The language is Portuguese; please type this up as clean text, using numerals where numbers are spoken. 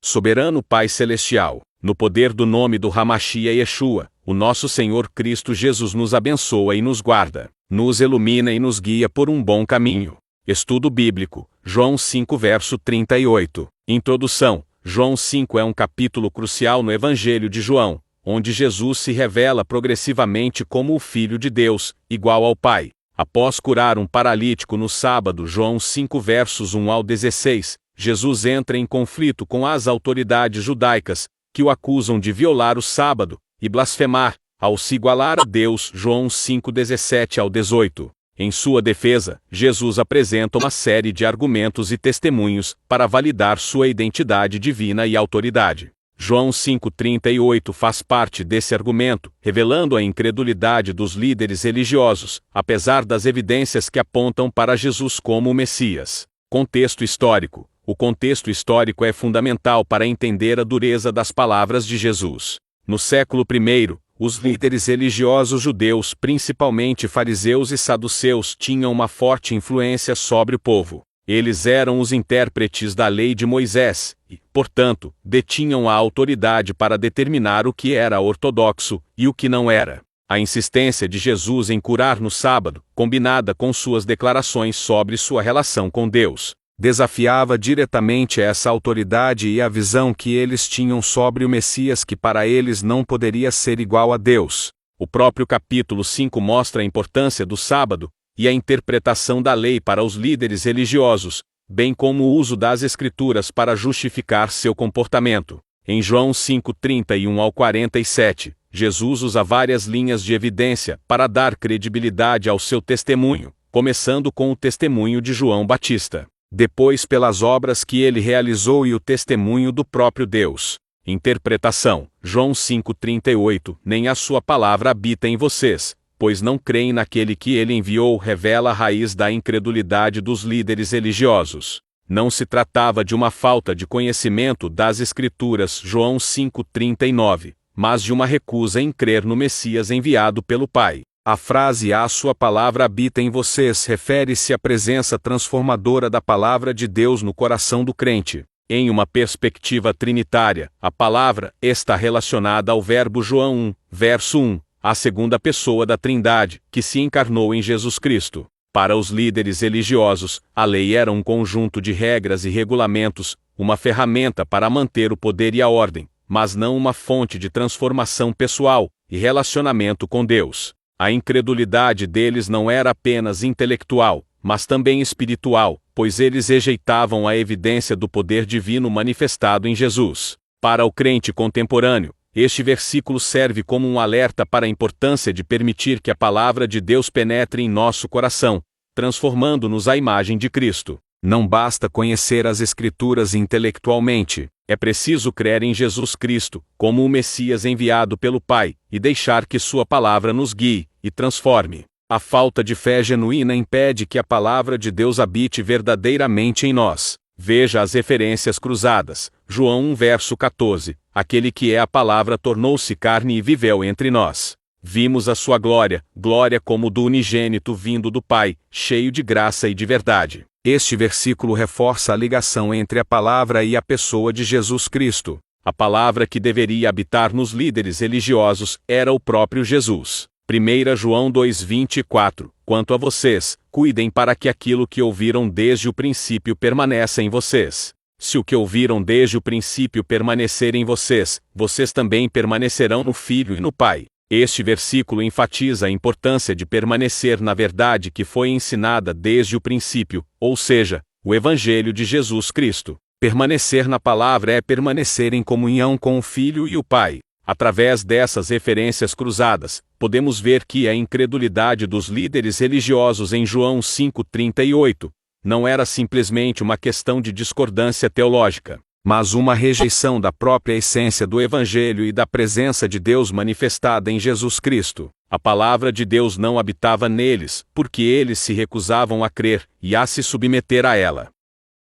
Soberano Pai Celestial, no poder do nome do Hamashia Yeshua, o nosso Senhor Cristo Jesus nos abençoa e nos guarda, nos ilumina e nos guia por um bom caminho. Estudo Bíblico, João 5 verso 38. Introdução. João 5 é um capítulo crucial no Evangelho de João, onde Jesus se revela progressivamente como o Filho de Deus, igual ao Pai. Após curar um paralítico no sábado, João 5 versos 1 ao 16, Jesus entra em conflito com as autoridades judaicas, que o acusam de violar o sábado e blasfemar, ao se igualar a Deus. João 5 17 ao 18. Em sua defesa, Jesus apresenta uma série de argumentos e testemunhos para validar sua identidade divina e autoridade. João 5,38 faz parte desse argumento, revelando a incredulidade dos líderes religiosos, apesar das evidências que apontam para Jesus como o Messias. Contexto histórico. O contexto histórico é fundamental para entender a dureza das palavras de Jesus. No século I, os líderes religiosos judeus, principalmente fariseus e saduceus, tinham uma forte influência sobre o povo. Eles eram os intérpretes da lei de Moisés e, portanto, detinham a autoridade para determinar o que era ortodoxo e o que não era. A insistência de Jesus em curar no sábado, combinada com suas declarações sobre sua relação com Deus, desafiava diretamente essa autoridade e a visão que eles tinham sobre o Messias, que para eles não poderia ser igual a Deus. O próprio capítulo 5 mostra a importância do sábado e a interpretação da lei para os líderes religiosos, bem como o uso das Escrituras para justificar seu comportamento. Em João 5:31 ao 47, Jesus usa várias linhas de evidência para dar credibilidade ao seu testemunho, começando com o testemunho de João Batista, depois pelas obras que ele realizou e o testemunho do próprio Deus. Interpretação. João 5:38. Nem a sua palavra habita em vocês, pois não creem naquele que ele enviou, revela a raiz da incredulidade dos líderes religiosos. Não se tratava de uma falta de conhecimento das Escrituras, João 5:39, mas de uma recusa em crer no Messias enviado pelo Pai. A frase "a sua palavra habita em vocês" refere-se à presença transformadora da palavra de Deus no coração do crente. Em uma perspectiva trinitária, a palavra está relacionada ao verbo João 1, verso 1, a segunda pessoa da Trindade, que se encarnou em Jesus Cristo. Para os líderes religiosos, a lei era um conjunto de regras e regulamentos, uma ferramenta para manter o poder e a ordem, mas não uma fonte de transformação pessoal e relacionamento com Deus. A incredulidade deles não era apenas intelectual, mas também espiritual, pois eles rejeitavam a evidência do poder divino manifestado em Jesus. Para o crente contemporâneo, este versículo serve como um alerta para a importância de permitir que a palavra de Deus penetre em nosso coração, transformando-nos à imagem de Cristo. Não basta conhecer as Escrituras intelectualmente, é preciso crer em Jesus Cristo, como o Messias enviado pelo Pai, e deixar que sua palavra nos guie e transforme. A falta de fé genuína impede que a palavra de Deus habite verdadeiramente em nós. Veja as referências cruzadas. João 1 verso 14. Aquele que é a palavra tornou-se carne e viveu entre nós. Vimos a sua glória, glória como do unigênito vindo do Pai, cheio de graça e de verdade. Este versículo reforça a ligação entre a palavra e a pessoa de Jesus Cristo. A palavra que deveria habitar nos líderes religiosos era o próprio Jesus. 1 João 2:24. Quanto a vocês, cuidem para que aquilo que ouviram desde o princípio permaneça em vocês. Se o que ouviram desde o princípio permanecer em vocês, vocês também permanecerão no Filho e no Pai. Este versículo enfatiza a importância de permanecer na verdade que foi ensinada desde o princípio, ou seja, o Evangelho de Jesus Cristo. Permanecer na palavra é permanecer em comunhão com o Filho e o Pai. Através dessas referências cruzadas, podemos ver que a incredulidade dos líderes religiosos em João 5:38 não era simplesmente uma questão de discordância teológica, mas uma rejeição da própria essência do Evangelho e da presença de Deus manifestada em Jesus Cristo. A palavra de Deus não habitava neles, porque eles se recusavam a crer e a se submeter a ela.